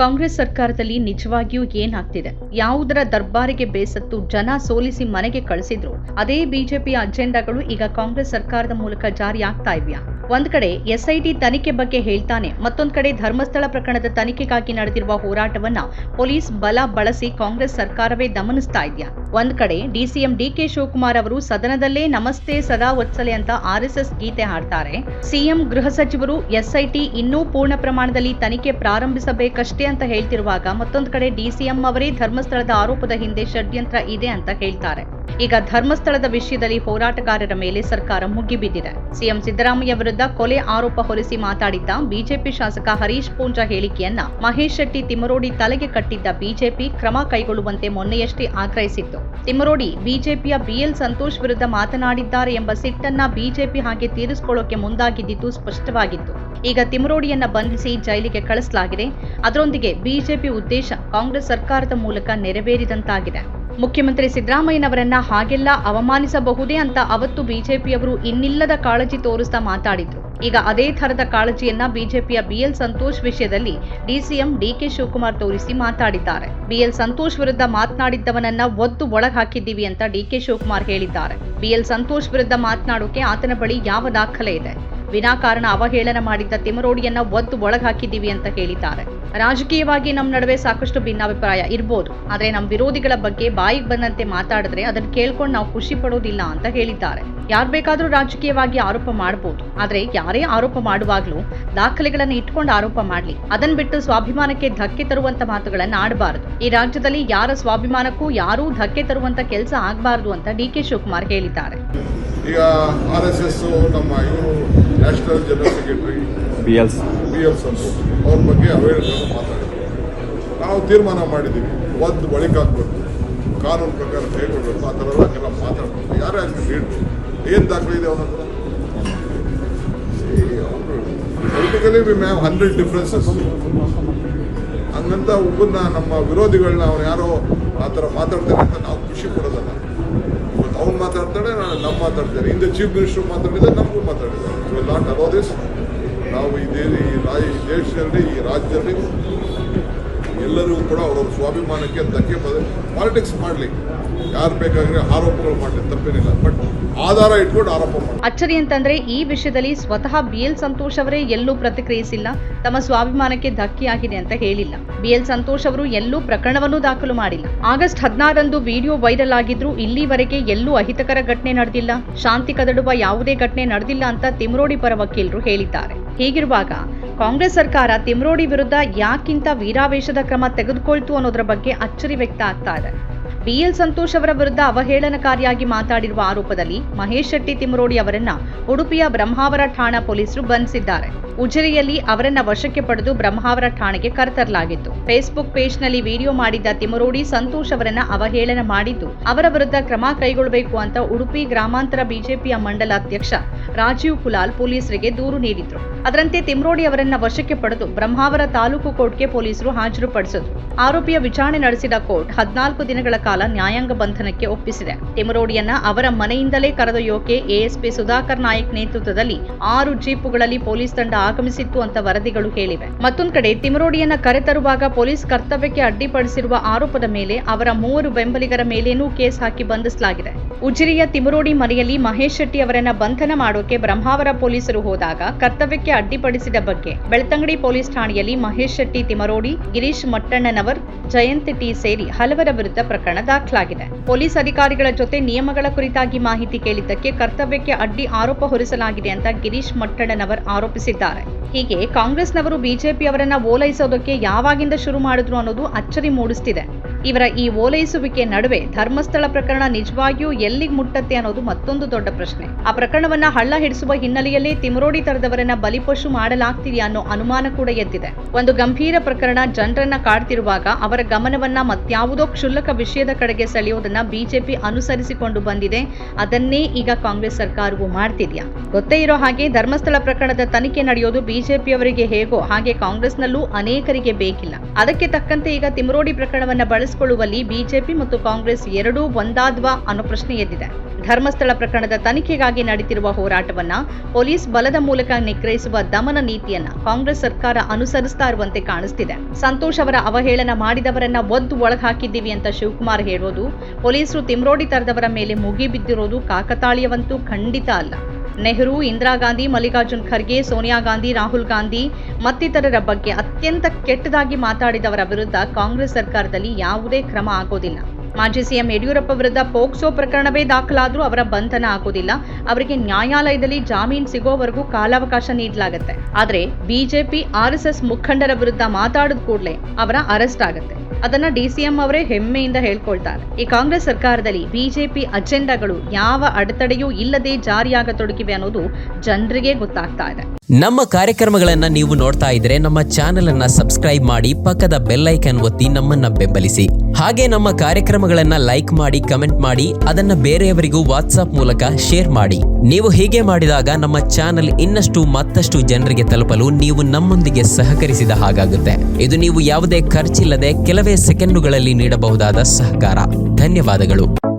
ಕಾಂಗ್ರೆಸ್ ಸರ್ಕಾರದಲ್ಲಿ ನಿಜವಾಗಿಯೂ ಏನಾಗ್ತಿದೆ, ಯಾವುದರ ದರ್ಬಾರಿಗೆ ಬೇಸತ್ತು ಜನ ಸೋಲಿಸಿ ಮನೆಗೆ ಕಳಿಸಿದ್ರು ಅದೇ ಬಿಜೆಪಿಯ ಅಜೆಂಡಾಗಳು ಈಗ ಕಾಂಗ್ರೆಸ್ ಸರ್ಕಾರದ ಮೂಲಕ ಜಾರಿಯಾಗ್ತಾ ಇವ್ಯಾ? ಒಂದ್ ಕಡೆ ಎಸ್ಐಟಿ ತನಿಖೆ ಬಗ್ಗೆ ಹೇಳ್ತಾನೆ, ಮತ್ತೊಂದ್ ಕಡೆ ಧರ್ಮಸ್ಥಳ ಪ್ರಕರಣದ ತನಿಖೆಗಾಗಿ ನಡೆದಿರುವ ಹೋರಾಟವನ್ನ ಪೊಲೀಸ್ ಬಲ ಬಳಸಿ ಕಾಂಗ್ರೆಸ್ ಸರ್ಕಾರವೇ ದಮನಿಸ್ತಾ ಇದೆಯಾ? ಒಂದ್ ಕಡೆ ಡಿಸಿಎಂ ಡಿಕೆ ಶಿವಕುಮಾರ್ ಅವರು ಸದನದಲ್ಲೇ ನಮಸ್ತೆ ಸದಾ ವತ್ಸಲೆ ಅಂತ ಆರ್ಎಸ್ಎಸ್ ಗೀತೆ ಹಾಡ್ತಾರೆ. ಸಿಎಂ ಗೃಹ ಸಚಿವರು ಎಸ್ಐಟಿ ಇನ್ನೂ ಪೂರ್ಣ ಪ್ರಮಾಣದಲ್ಲಿ ತನಿಖೆ ಪ್ರಾರಂಭಿಸಬೇಕಷ್ಟೇ ಅಂತ ಹೇಳ್ತಿರುವಾಗ, ಮತ್ತೊಂದ್ ಕಡೆ ಡಿಸಿಎಂ ಅವರೇ ಧರ್ಮಸ್ಥಳದ ಆರೋಪದ ಹಿಂದೆ ಷಡ್ಯಂತ್ರ ಇದೆ ಅಂತ ಹೇಳ್ತಾರೆ. ಈಗ ಧರ್ಮಸ್ಥಳದ ವಿಷಯದಲ್ಲಿ ಹೋರಾಟಗಾರರ ಮೇಲೆ ಸರ್ಕಾರ ಮುಗಿಬಿದ್ದಿದೆ. ಸಿಎಂ ಸಿದ್ದರಾಮಯ್ಯ ವಿರುದ್ಧ ಕೊಲೆ ಆರೋಪ ಹೊರಿಸಿ ಮಾತಾಡಿದ್ದ ಬಿಜೆಪಿ ಶಾಸಕ ಹರೀಶ್ ಪೂಂಜಾ ಹೇಳಿಕೆಯನ್ನ ಮಹೇಶ್ ಶೆಟ್ಟಿ ತಿಮರೋಡಿ ತಲೆಗೆ ಕಟ್ಟಿದ್ದ ಬಿಜೆಪಿ ಕ್ರಮ ಕೈಗೊಳ್ಳುವಂತೆ ಮೊನ್ನೆಯಷ್ಟೇ ಆಗ್ರಹಿಸಿತ್ತು. ತಿಮರೋಡಿ ಬಿಜೆಪಿಯ ಬಿಎಲ್ ಸಂತೋಷ್ ವಿರುದ್ಧ ಮಾತನಾಡಿದ್ದಾರೆ ಎಂಬ ಸಿಟ್ಟನ್ನ ಬಿಜೆಪಿ ಹಾಗೆ ತೀರಿಸಿಕೊಳ್ಳೋಕೆ ಮುಂದಾಗಿದ್ದಿದ್ದು ಸ್ಪಷ್ಟವಾಗಿತ್ತು. ಈಗ ತಿಮರೋಡಿಯನ್ನ ಬಂಧಿಸಿ ಜೈಲಿಗೆ ಕಳಿಸಲಾಗಿದೆ. ಅದರೊಂದಿಗೆ ಬಿಜೆಪಿ ಉದ್ದೇಶ ಕಾಂಗ್ರೆಸ್ ಸರ್ಕಾರದ ಮೂಲಕ ನೆರವೇರಿದಂತಾಗಿದೆ. ಮುಖ್ಯಮಂತ್ರಿ ಸಿದ್ದರಾಮಯ್ಯನವರನ್ನ ಹಾಗೆಲ್ಲ ಅವಮಾನಿಸಬಹುದೇ ಅಂತ ಅವತ್ತು ಬಿಜೆಪಿಯವರು ಇನ್ನಿಲ್ಲದ ಕಾಳಜಿ ತೋರಿಸ್ತಾ ಮಾತಾಡಿದ್ರು. ಈಗ ಅದೇ ಥರದ ಕಾಳಜಿಯನ್ನ ಬಿಜೆಪಿಯ ಬಿಎಲ್ ಸಂತೋಷ್ ವಿಷಯದಲ್ಲಿ ಡಿಸಿಎಂ ಡಿಕೆ ಶಿವಕುಮಾರ್ ತೋರಿಸಿ ಮಾತಾಡಿದ್ದಾರೆ. ಬಿಎಲ್ ಸಂತೋಷ್ ವಿರುದ್ಧ ಮಾತನಾಡಿದ್ದವನನ್ನ ಒದ್ದು ಒಳಗ್ ಹಾಕಿದ್ದೀವಿ ಅಂತ ಡಿಕೆ ಶಿವಕುಮಾರ್ ಹೇಳಿದ್ದಾರೆ. ಬಿಎಲ್ ಸಂತೋಷ್ ವಿರುದ್ಧ ಮಾತನಾಡೋಕೆ ಆತನ ಬಳಿ ಯಾವ ದಾಖಲೆ ಇದೆ? ವಿನಾಕಾರಣ ಅವಹೇಳನ ಮಾಡಿದ್ದ ತಿಮರೋಡಿಯನ್ನ ಒದ್ದು ಒಳಗ್ ಹಾಕಿದ್ದೀವಿ ಅಂತ ಹೇಳಿದ್ದಾರೆ. ರಾಜಕೀಯವಾಗಿ ನಮ್ಮ ನಡುವೆ ಸಾಕಷ್ಟು ಭಿನ್ನಾಭಿಪ್ರಾಯ ಇರ್ಬೋದು, ಆದ್ರೆ ನಮ್ಮ ವಿರೋಧಿಗಳ ಬಗ್ಗೆ ಬಾಯಿಗೆ ಬಂದಂತೆ ಮಾತಾಡಿದ್ರೆ ಅದನ್ನ ಕೇಳ್ಕೊಂಡು ನಾವು ಖುಷಿ ಪಡೋದಿಲ್ಲ ಅಂತ ಹೇಳಿದ್ದಾರೆ. ಯಾರು ಬೇಕಾದ್ರೂ ರಾಜಕೀಯವಾಗಿ ಆರೋಪ ಮಾಡಬಹುದು, ಆದ್ರೆ ಯಾರೇ ಆರೋಪ ಮಾಡುವಾಗ್ಲೂ ದಾಖಲೆಗಳನ್ನ ಇಟ್ಕೊಂಡು ಆರೋಪ ಮಾಡ್ಲಿ. ಅದನ್ನ ಬಿಟ್ಟು ಸ್ವಾಭಿಮಾನಕ್ಕೆ ಧಕ್ಕೆ ತರುವಂತ ಮಾತುಗಳನ್ನ ಆಡಬಾರದು. ಈ ರಾಜ್ಯದಲ್ಲಿ ಯಾರ ಸ್ವಾಭಿಮಾನಕ್ಕೂ ಯಾರೂ ಧಕ್ಕೆ ತರುವಂತ ಕೆಲಸ ಆಗಬಾರದು ಅಂತ ಡಿಕೆ ಶಿವಕುಮಾರ್ ಹೇಳಿದ್ದಾರೆ. ಈಗ ಆರ್ಎಸ್ಎಸ್ ನಮ್ಮ ಇವರು national general secretary BL Santhosh ಅವ್ರ ಬಗ್ಗೆ ಅವೇಳಗಳನ್ನು ಮಾತಾಡಿದ್ರು. ನಾವು ತೀರ್ಮಾನ ಮಾಡಿದ್ದೀವಿ, ಒಂದು ಬಳಿಕ ಹಾಕ್ಬೇಕು, ಕಾನೂನು ಪ್ರಕಾರ ಕೈಗೊಳ್ಬೇಕು, ಆ ಥರ ಎಲ್ಲ ಮಾತಾಡ್ಬೇಕು. ಯಾರೇ ಆಗಲಿ ಲೀಡ್ರು ಏನು ದಾಖಲೆ ಇದೆ ಅವನ ಹತ್ರ? Politically we have 100 differences. ಹಂಗಂತ ಒಬ್ಬನ್ನ ನಮ್ಮ ವಿರೋಧಿಗಳನ್ನ ಅವ್ರು ಯಾರೋ ಆ ಥರ ಮಾತಾಡ್ತಾರೆ ಅಂತ ನಾವು ಖುಷಿ ಪಡೋದಲ್ಲ. ಇವತ್ತು ಅವ್ನು ಮಾತಾಡ್ತಾಳೆ, ನಾನು ನಮ್ಮ ಮಾತಾಡ್ತೇನೆ. ಹಿಂದೆ ಚೀಫ್ ಮಿನಿಸ್ಟರ್ ಮಾತಾಡಿದ್ರೆ ನಮಗೂ ಮಾತಾಡಿದ್ದಾರೆ. Will not allow this. ನಾವು ಈ ದೇಶದಲ್ಲಿ, ಈ ರಾಜ್ಯದಲ್ಲಿ ಎಲ್ಲರಿಗೂ ಕೂಡ ಅವರವ್ರ ಸ್ವಾಭಿಮಾನಕ್ಕೆ ಧಕ್ಕೆ ಪಾಲಿಟಿಕ್ಸ್ ಮಾಡಲಿ, ಯಾರು ಬೇಕಾದ್ರೆ ಆರೋಪಗಳು ಮಾಡಲಿ, ತಪ್ಪೇನಿಲ್ಲ. ಬಟ್ ಆಧಾರ ಇಟ್ಕೊಂಡು ಆರೋಪ ಮಾಡಿ. ಅಚ್ಚರಿ ಅಂತಂದ್ರೆ ಈ ವಿಷಯದಲ್ಲಿ ಸ್ವತಃ ಬಿಎಲ್ ಸಂತೋಷ್ ಅವರೇ ಎಲ್ಲೂ ಪ್ರತಿಕ್ರಿಯಿಸಿಲ್ಲ, ತಮ್ಮ ಸ್ವಾಭಿಮಾನಕ್ಕೆ ಧಕ್ಕೆಯಾಗಿದೆ ಅಂತ ಹೇಳಿಲ್ಲ. ಬಿಎಲ್ ಸಂತೋಷ್ ಅವರು ಎಲ್ಲೂ ಪ್ರಕರಣವನ್ನು ದಾಖಲು ಮಾಡಿಲ್ಲ. ಆಗಸ್ಟ್ 16ರಂದು ವಿಡಿಯೋ ವೈರಲ್ ಆಗಿದ್ರು ಇಲ್ಲಿವರೆಗೆ ಎಲ್ಲೂ ಅಹಿತಕರ ಘಟನೆ ನಡೆದಿಲ್ಲ, ಶಾಂತಿ ಕದಡುವ ಯಾವುದೇ ಘಟನೆ ನಡೆದಿಲ್ಲ ಅಂತ ತಿಮರೋಡಿ ಪರ ವಕೀಲರು ಹೇಳಿದ್ದಾರೆ. ಹೀಗಿರುವಾಗ ಕಾಂಗ್ರೆಸ್ ಸರ್ಕಾರ ತಿಮರೋಡಿ ವಿರುದ್ಧ ಯಾಕಿಂತ ವೀರಾವೇಶದ ಕ್ರಮ ತೆಗೆದುಕೊಳ್ತು ಅನ್ನೋದರ ಬಗ್ಗೆ ಅಚ್ಚರಿ ವ್ಯಕ್ತ ಆಗ್ತಾ ಇದೆ. ಬಿಎಲ್ ಸಂತೋಷ್ ಅವರ ವಿರುದ್ಧ ಅವಹೇಳನಕಾರಿಯಾಗಿ ಮಾತಾಡಿರುವ ಆರೋಪದಲ್ಲಿ ಮಹೇಶ್ ಶೆಟ್ಟಿ ತಿಮರೋಡಿ ಅವರನ್ನ ಉಡುಪಿಯ ಬ್ರಹ್ಮಾವರ ಠಾಣಾ ಪೊಲೀಸರು ಬಂಧಿಸಿದ್ದಾರೆ. ಉಜಿರೆಯಲ್ಲಿ ಅವರನ್ನ ವಶಕ್ಕೆ ಪಡೆದು ಬ್ರಹ್ಮಾವರ ಠಾಣೆಗೆ ಕರೆತರಲಾಗಿತ್ತು. ಫೇಸ್ಬುಕ್ ಪೇಜ್ನಲ್ಲಿ ವಿಡಿಯೋ ಮಾಡಿದ್ದ ತಿಮರೋಡಿ ಸಂತೋಷ್ ಅವರನ್ನ ಅವಹೇಳನ ಮಾಡಿದ್ದು ಅವರ ವಿರುದ್ಧ ಕ್ರಮ ಕೈಗೊಳ್ಳಬೇಕು ಅಂತ ಉಡುಪಿ ಗ್ರಾಮಾಂತರ ಬಿಜೆಪಿಯ ಮಂಡಲಾಧ್ಯಕ್ಷ ರಾಜೀವ್ ಕುಲಾಲ್ ಪೊಲೀಸರಿಗೆ ದೂರು ನೀಡಿದ್ರು. ಅದರಂತೆ ತಿಮರೋಡಿ ಅವರನ್ನ ವಶಕ್ಕೆ ಪಡೆದು ಬ್ರಹ್ಮಾವರ ತಾಲೂಕು ಕೋರ್ಟ್ಗೆ ಪೊಲೀಸರು ಹಾಜರುಪಡಿಸಿದ್ರು. ಆರೋಪಿಯ ವಿಚಾರಣೆ ನಡೆಸಿದ ಕೋರ್ಟ್ 14 ದಿನಗಳ ಕಾಲ ನ್ಯಾಯಾಂಗ ಬಂಧನಕ್ಕೆ ಒಪ್ಪಿಸಿದೆ. ತಿಮರೋಡಿಯನ್ನ ಅವರ ಮನೆಯಿಂದಲೇ ಕರೆದೊಯ್ಯೋಕೆ ಎಎಸ್ಪಿ ಸುಧಾಕರ್ ನಾಯಕ್ ನೇತೃತ್ವದಲ್ಲಿ 6 ಜೀಪುಗಳಲ್ಲಿ ಪೊಲೀಸ್ ತಂಡ ಆಗಮಿಸಿತ್ತು ಅಂತ ವರದಿಗಳು ಹೇಳಿವೆ. ಮತ್ತೊಂದು ಕಡೆ ತಿಮರೋಡಿಯನ್ನ ಕರೆತರುವಾಗ ಪೊಲೀಸ್ ಕರ್ತವ್ಯಕ್ಕೆ ಅಡ್ಡಿಪಡಿಸಿರುವ ಆರೋಪದ ಮೇಲೆ ಅವರ 3 ಬೆಂಬಲಿಗರ ಮೇಲೇನೂ ಕೇಸ್ ಹಾಕಿ ಬಂಧಿಸಲಾಗಿದೆ. ಉಜಿರೆಯ ತಿಮರೋಡಿ ಮನೆಯಲ್ಲಿ ಮಹೇಶ್ ಶೆಟ್ಟಿ ಅವರನ್ನ ಬಂಧನ ಮಾಡೋಕೆ ಬ್ರಹ್ಮಾವರ ಪೊಲೀಸರು ಹೋದಾಗ ಕರ್ತವ್ಯಕ್ಕೆ ಅಡ್ಡಿಪಡಿಸಿದ ಬಗ್ಗೆ ಬೆಳ್ತಂಗಡಿ ಪೊಲೀಸ್ ಠಾಣೆಯಲ್ಲಿ ಮಹೇಶ್ ಶೆಟ್ಟಿ ತಿಮರೋಡಿ, ಗಿರೀಶ್ ಮಟ್ಟಣ್ಣನವರ್, ಜಯಂತ್ ಟಿ ಸೇರಿ ಹಲವರ ವಿರುದ್ಧ ಪ್ರಕರಣ ದಾಖಲಾಗಿದೆ. ಪೊಲೀಸ್ ಅಧಿಕಾರಿಗಳ ಜೊತೆ ನಿಯಮಗಳ ಕುರಿತಾಗಿ ಮಾಹಿತಿ ಕೇಳಿದ್ದಕ್ಕೆ ಕರ್ತವ್ಯಕ್ಕೆ ಅಡ್ಡಿ ಆರೋಪ ಹೊರಿಸಲಾಗಿದೆ ಅಂತ ಗಿರೀಶ್ ಮಟ್ಟಣ್ಣನವರ್ ಆರೋಪಿಸಿದ್ದಾರೆ. ಹೀಗೆ ಕಾಂಗ್ರೆಸ್ನವರು ಬಿಜೆಪಿಯವರನ್ನ ಓಲೈಸೋದಕ್ಕೆ ಯಾವಾಗಿಂದ ಶುರು ಮಾಡಿದ್ರು ಅನ್ನೋದು ಅಚ್ಚರಿ ಮೂಡಿಸ್ತಿದೆ. ಇವರ ಈ ಓಲೈಸುವಿಕೆ ನಡುವೆ ಧರ್ಮಸ್ಥಳ ಪ್ರಕರಣ ನಿಜವಾಗಿಯೂ ಎಲ್ಲಿಗೆ ಮುಟ್ಟತ್ತೆ ಅನ್ನೋದು ಮತ್ತೊಂದು ದೊಡ್ಡ ಪ್ರಶ್ನೆ. ಆ ಪ್ರಕರಣವನ್ನ ಹಳ್ಳ ಹಿಡಿಸುವ ಹಿನ್ನೆಲೆಯಲ್ಲೇ ತಿಮರೋಡಿ ತರದವರನ್ನ ಬಲಿಪಶು ಮಾಡಲಾಗ್ತಿದೆಯಾ ಅನ್ನೋ ಅನುಮಾನ ಕೂಡ ಎದ್ದಿದೆ. ಒಂದು ಗಂಭೀರ ಪ್ರಕರಣ ಜನರನ್ನ ಕಾಡ್ತಿರುವಾಗ ಅವರ ಗಮನವನ್ನ ಮತ್ಯಾವುದೋ ಕ್ಷುಲ್ಲಕ ವಿಷಯದ ಕಡೆಗೆ ಸೆಳೆಯೋದನ್ನ ಬಿಜೆಪಿ ಅನುಸರಿಸಿಕೊಂಡು ಬಂದಿದೆ. ಅದನ್ನೇ ಈಗ ಕಾಂಗ್ರೆಸ್ ಸರ್ಕಾರವು ಮಾಡ್ತಿದ್ಯಾ? ಗೊತ್ತೇ ಇರೋ ಹಾಗೆ ಧರ್ಮಸ್ಥಳ ಪ್ರಕರಣದ ತನಿಖೆ ನಡೆಯೋದು ಬಿಜೆಪಿಯವರಿಗೆ ಹೇಗೋ ಹಾಗೆ ಕಾಂಗ್ರೆಸ್ನಲ್ಲೂ ಅನೇಕರಿಗೆ ಬೇಕಿಲ್ಲ. ಅದಕ್ಕೆ ತಕ್ಕಂತೆ ಈಗ ತಿಮರೋಡಿ ಪ್ರಕರಣವನ್ನ ಬಳಸಿ ಬಳಸಿಕೊಳ್ಳುವಲ್ಲಿ ಬಿಜೆಪಿ ಮತ್ತು ಕಾಂಗ್ರೆಸ್ ಎರಡೂ ಒಂದಾದ್ವಾ ಅನ್ನೋ ಪ್ರಶ್ನೆ ಎದ್ದಿದೆ. ಧರ್ಮಸ್ಥಳ ಪ್ರಕರಣದ ತನಿಖೆಗಾಗಿ ನಡೆದಿರುವ ಹೋರಾಟವನ್ನ ಪೊಲೀಸ್ ಬಲದ ಮೂಲಕ ನಿಗ್ರಹಿಸುವ ದಮನ ನೀತಿಯನ್ನ ಕಾಂಗ್ರೆಸ್ ಸರ್ಕಾರ ಅನುಸರಿಸ್ತಾ ಇರುವಂತೆ ಕಾಣಿಸ್ತಿದೆ. ಸಂತೋಷ್ ಅವರ ಅವಹೇಳನ ಮಾಡಿದವರನ್ನ ಒದ್ದು ಒಳಗೆ ಹಾಕಿದ್ದೀವಿ ಅಂತ ಶಿವಕುಮಾರ್ ಹೇಳೋದು, ಪೊಲೀಸರು ತಿಮ್ರೋಡಿ ತರದವರ ಮೇಲೆ ಮುಗಿಬಿದ್ದಿರೋದು ಕಾಕತಾಳೀಯವಂತೂ ಖಂಡಿತ ಅಲ್ಲ. ನೆಹರು, ಇಂದಿರಾ ಗಾಂಧಿ, ಮಲ್ಲಿಕಾರ್ಜುನ್ ಖರ್ಗೆ, ಸೋನಿಯಾ ಗಾಂಧಿ, ರಾಹುಲ್ ಗಾಂಧಿ ಮತ್ತಿತರರ ಬಗ್ಗೆ ಅತ್ಯಂತ ಕೆಟ್ಟದಾಗಿ ಮಾತಾಡಿದವರ ವಿರುದ್ಧ ಕಾಂಗ್ರೆಸ್ ಸರ್ಕಾರದಲ್ಲಿ ಯಾವುದೇ ಕ್ರಮ ಆಗೋದಿಲ್ಲ. ಮಾಜಿ ಸಿಎಂ ಯಡಿಯೂರಪ್ಪ ವಿರುದ್ಧ ಪೋಕ್ಸೋ ಪ್ರಕರಣವೇ ದಾಖಲಾದರೂ ಅವರ ಬಂಧನ ಆಗೋದಿಲ್ಲ. ಅವರಿಗೆ ನ್ಯಾಯಾಲಯದಲ್ಲಿ ಜಾಮೀನು ಸಿಗೋವರೆಗೂ ಕಾಲಾವಕಾಶ ನೀಡಲಾಗುತ್ತೆ. ಆದರೆ ಬಿಜೆಪಿ, ಆರ್ಎಸ್ಎಸ್ ಮುಖಂಡರ ವಿರುದ್ಧ ಮಾತಾಡಿದ ಕೂಡಲೇ ಅವರ ಅರೆಸ್ಟ್ ಆಗುತ್ತೆ. ಅದನ್ನ ಡಿಸಿಎಂ ಅವರೇ ಹೆಮ್ಮೆಯಿಂದ ಹೇಳ್ಕೊಳ್ತಾರೆ. ಈ ಕಾಂಗ್ರೆಸ್ ಸರ್ಕಾರದಲ್ಲಿ ಬಿಜೆಪಿ ಅಜೆಂಡಾಗಳು ಯಾವ ಅಡೆತಡೆಯೂ ಇಲ್ಲದೆ ಜಾರಿಯಾಗತೊಡಗಿವೆ ಅನ್ನೋದು ಜನರಿಗೆ ಗೊತ್ತಾಗ್ತಾ ಇದೆ. ನಮ್ಮ ಕಾರ್ಯಕ್ರಮಗಳನ್ನ ನೀವು ನೋಡ್ತಾ ಇದ್ರೆ ನಮ್ಮ ಚಾನೆಲ್ ಅನ್ನ ಸಬ್ಸ್ಕ್ರೈಬ್ ಮಾಡಿ, ಪಕ್ಕದ ಬೆಲ್ ಐಕಾನ್ ಒತ್ತಿ ನಮ್ಮನ್ನ ಬೆಂಬಲಿಸಿ. ಹಾಗೆ ನಮ್ಮ ಕಾರ್ಯಕ್ರಮಗಳನ್ನ ಲೈಕ್ ಮಾಡಿ, ಕಮೆಂಟ್ ಮಾಡಿ, ಅದನ್ನ ಬೇರೆಯವರಿಗೂ ವಾಟ್ಸ್ಆಪ್ ಮೂಲಕ ಶೇರ್ ಮಾಡಿ. ನೀವು ಹೀಗೆ ಮಾಡಿದಾಗ ನಮ್ಮ ಚಾನೆಲ್ ಇನ್ನಷ್ಟು ಮತ್ತಷ್ಟು ಜನರಿಗೆ ತಲುಪಲು ನೀವು ನಮ್ಮೊಂದಿಗೆ ಸಹಕರಿಸಿದ ಹಾಗಾಗುತ್ತೆ. ಇದು ನೀವು ಯಾವುದೇ ಖರ್ಚಿಲ್ಲದೆ ಕೆಲವೇ ಸೆಕೆಂಡುಗಳಲ್ಲಿ ನೀಡಬಹುದಾದ ಸಹಕಾರ. ಧನ್ಯವಾದಗಳು.